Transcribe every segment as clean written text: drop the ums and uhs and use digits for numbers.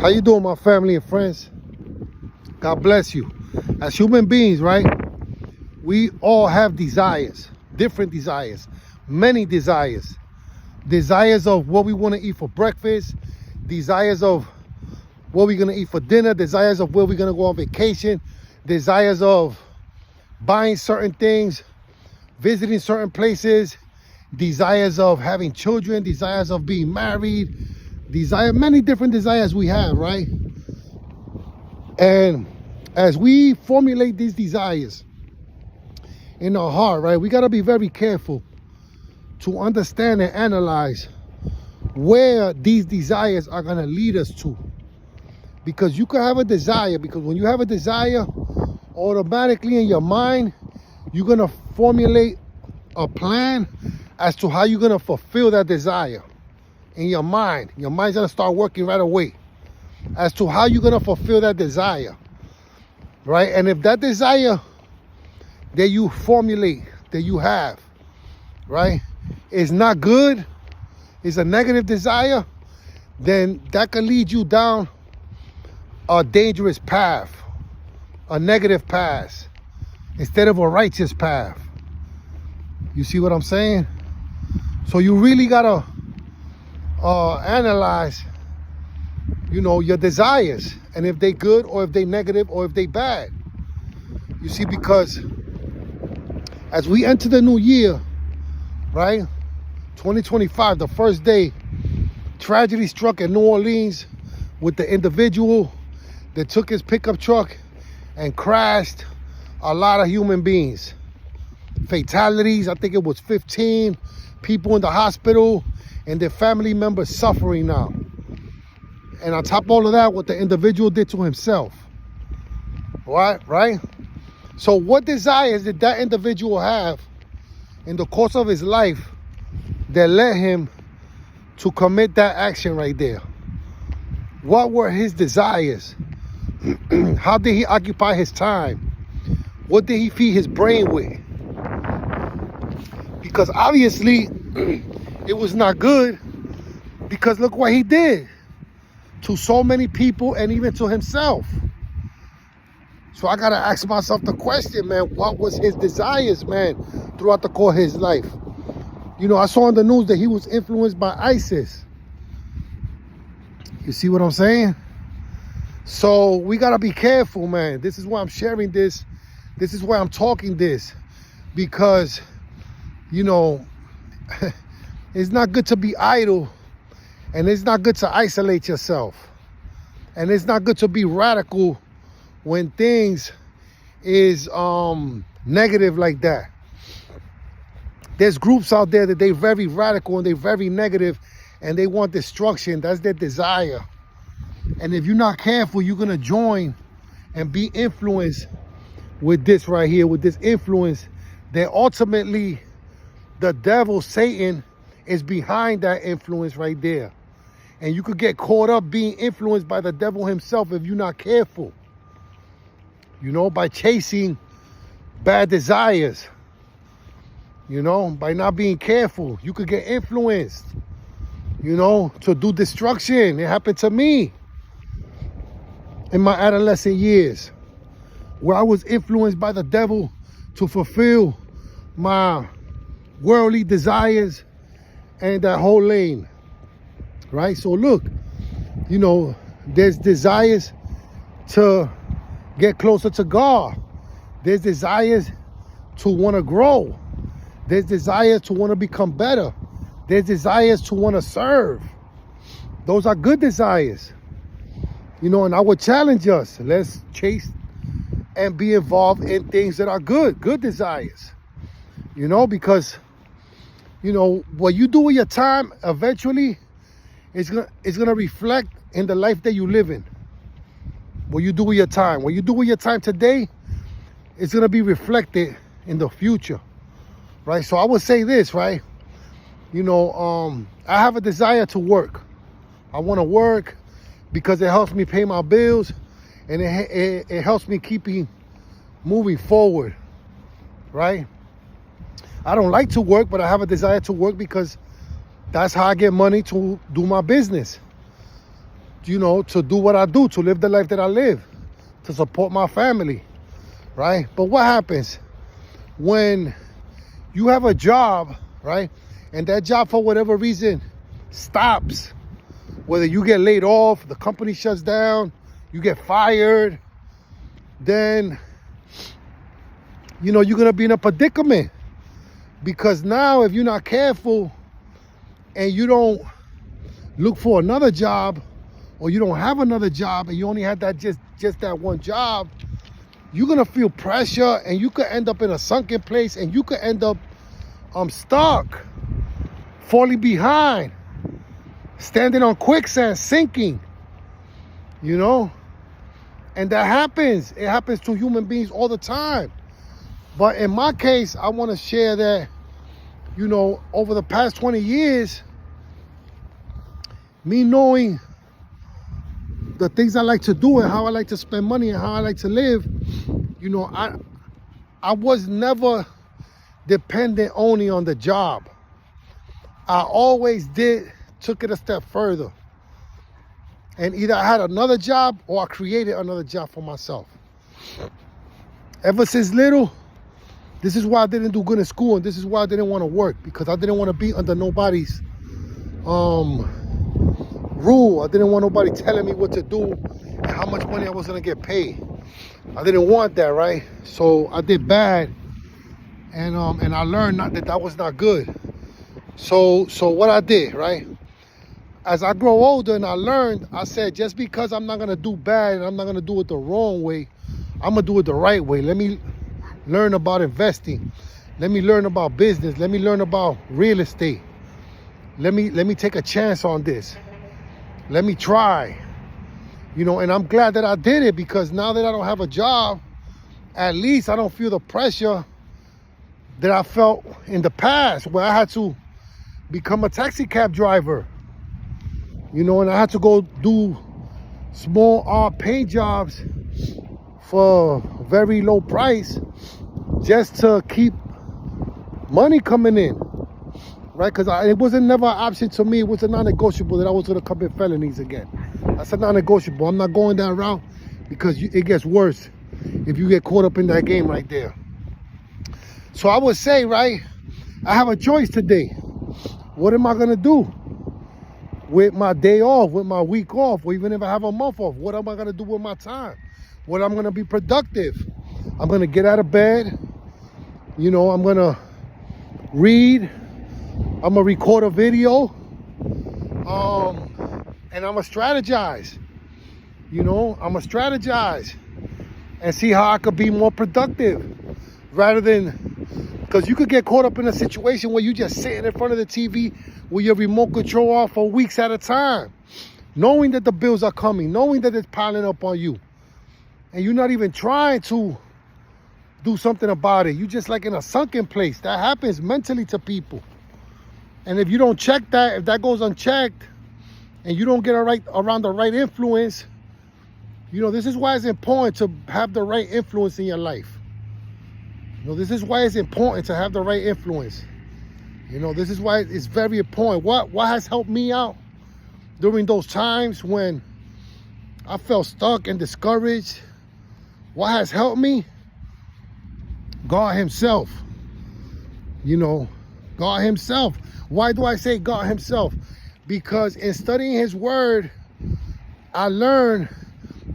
How you doing, my family and friends? God bless you. As human beings, right, we all have desires, different desires, many desires. Desires of what we want to eat for breakfast, desires of what we're going to eat for dinner, desires of where we're going to go on vacation, desires of buying certain things, visiting certain places, desires of having children, desires of being married, many different desires we have, right? And as we formulate these desires in our heart, right, we got to be very careful to understand and analyze where these desires are going to lead us to. Because you can have a desire, because when you have a desire, automatically in your mind, you're going to formulate a plan as to how you're going to fulfill that desire in your mind. Your mind's going to start working right away as to how you're going to fulfill that desire, right? And if that desire that you formulate, that you have, right, is not good, is a negative desire, then that can lead you down a dangerous path, a negative path, instead of a righteous path. You see what I'm saying? So you really gotta analyze, your desires, and if they good or if they negative or if they bad. You see, because as we enter the new year, right, 2025, the first day, tragedy struck in New Orleans with the individual that took his pickup truck and crashed a lot of human beings. Fatalities, I think it was 15 people in the hospital and their family members suffering now. And on top of all of that, what the individual did to himself. Right? So what desires did that individual have in the course of his life that led him to commit that action right there? What were his desires? How did he occupy his time? What did he feed his brain with? Because obviously it was not good, because look what he did to so many people and even to himself. So I gotta ask myself the question, man, what was his desires, man, throughout the course of his life? I saw in the news that he was influenced by ISIS. You see what I'm saying? So we gotta be careful, man. This is why I'm sharing this. This is why I'm talking this, because it's not good to be idle, and it's not good to isolate yourself, and it's not good to be radical when things is negative like that. There's groups out there that they very radical and they very negative and they want destruction. That's their desire. And if you're not careful, you're gonna join and be influenced with this right here, with this influence that ultimately the devil, Satan, is behind that influence right there. And you could get caught up being influenced by the devil himself if you're not careful. By chasing bad desires. By not being careful, you could get influenced, to do destruction. It happened to me in my adolescent years, where I was influenced by the devil to fulfill my worldly desires and that whole lane, right? So look, there's desires to get closer to God. There's desires to want to grow. There's desires to want to become better. There's desires to want to serve. Those are good desires. And I would challenge us, let's chase and be involved in things that are good desires. Because what you do with your time eventually is gonna reflect in the life that you live in. What you do with your time. What you do with your time today is gonna be reflected in the future. Right? So I would say this, right? I have a desire to work. I want to work because it helps me pay my bills, and it helps me keeping moving forward, right? I don't like to work, but I have a desire to work because that's how I get money to do my business. to do what I do, to live the life that I live, to support my family, right? But what happens when you have a job, right? And that job, for whatever reason, stops. Whether you get laid off, the company shuts down, you get fired, then, you're going to be in a predicament. Because now, if you're not careful and you don't look for another job, or you don't have another job and you only had that just that one job, you're going to feel pressure, and you could end up in a sunken place, and you could end up stuck, falling behind, standing on quicksand, sinking, and that happens. It happens to human beings all the time. But in my case, I want to share that, over the past 20 years, me knowing the things I like to do and how I like to spend money and how I like to live, I was never dependent only on the job. I always took it a step further. And either I had another job or I created another job for myself. Ever since little, this is why I didn't do good in school, and this is why I didn't want to work, because I didn't want to be under nobody's rule. I didn't want nobody telling me what to do and how much money I was going to get paid. I didn't want that, right? So I did bad, and I learned that was not good. So what I did, right? As I grow older and I learned, I said, just because I'm not going to do bad and I'm not going to do it the wrong way, I'm going to do it the right way. Let me learn about investing. Let me learn about business. Let me learn about real estate. Let me take a chance on this. Let me try. And I'm glad that I did it, because now that I don't have a job, at least I don't feel the pressure that I felt in the past, where I had to become a taxi cab driver. And I had to go do small paint jobs for very low price just to keep money coming in, right? Because it wasn't never an option to me. It was a non-negotiable that I was going to commit felonies again. That's a non-negotiable. I'm not going that route, because it gets worse if you get caught up in that game right there. So I would say, right, I have a choice today. What am I going to do with my day off, with my week off, or even if I have a month off? What am I going to do with my time? What I'm going to be productive? I'm going to get out of bed. I'm going to read. I'm going to record a video. And I'm going to strategize. I'm going to strategize and see how I could be more productive, rather than, because you could get caught up in a situation where you just sitting in front of the TV with your remote control off for weeks at a time, knowing that the bills are coming, knowing that it's piling up on you, and you're not even trying to do something about it. You're just like in a sunken place. That happens mentally to people. And if you don't check that, if that goes unchecked, and you don't get around the right influence, this is why it's important to have the right influence in your life. This is why it's important to have the right influence. This is why it's very important. What has helped me out during those times when I felt stuck and discouraged? What has helped me? God himself. God himself. Why do I say God himself? Because in studying his word, I learned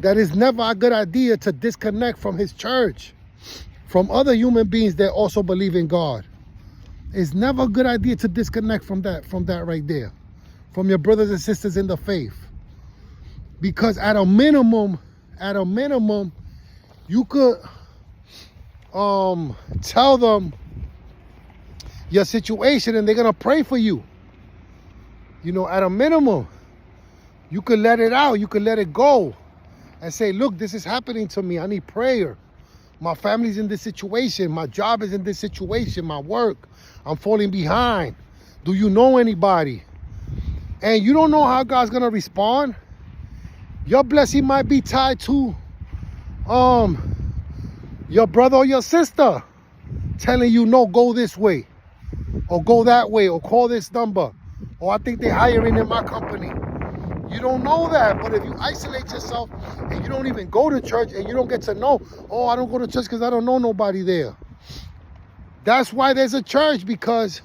that it's never a good idea to disconnect from his church, from other human beings that also believe in God. It's never a good idea to disconnect from that right there, from your brothers and sisters in the faith. Because at a minimum, you could tell them your situation and they're gonna pray for you. At a minimum, you could let it out, you could let it go and say, look, this is happening to me. I need prayer. My family's in this situation. My job is in this situation. My work, I'm falling behind. Do you know anybody? And you don't know how God's gonna respond. Your blessing might be tied to your brother or your sister telling you, no, go this way, or go that way, or call this number, or I think they're hiring in my company, You don't know that. But if you isolate yourself and you don't even go to church and you don't get to know, oh, I don't go to church because I don't know nobody there. That's why there's a church, because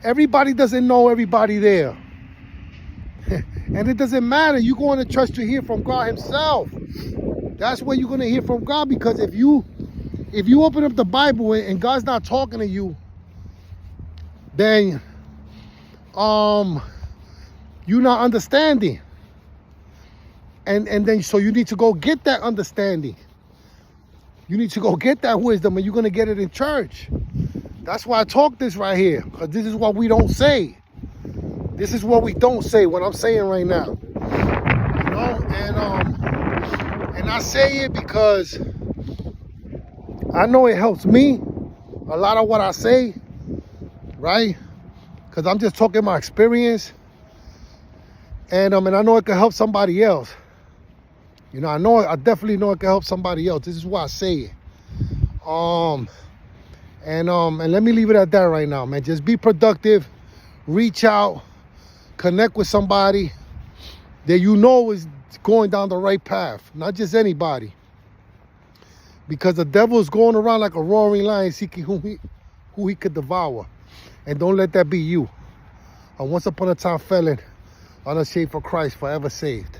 everybody doesn't know everybody there. And it doesn't matter. You go into church to hear from God himself. That's where you're going to hear from God, because if you open up the Bible and God's not talking to you, then you're not understanding. And then so you need to go get that understanding. You need to go get that wisdom, and you're going to get it in church. That's why I talk this right here, because this is what we don't say. This is what we don't say, what I'm saying right now. You know, and I say it because I know it helps me, a lot of what I say, right? Because I'm just talking my experience. And I know it can help somebody else. You know, I definitely know it can help somebody else. This is why I say it. And let me leave it at that right now, man. Just be productive, reach out, connect with somebody that you know is going down the right path, not just anybody. Because the devil is going around like a roaring lion, seeking who he could devour. And don't let that be you. A once upon a time felon, unsaved for Christ, forever saved.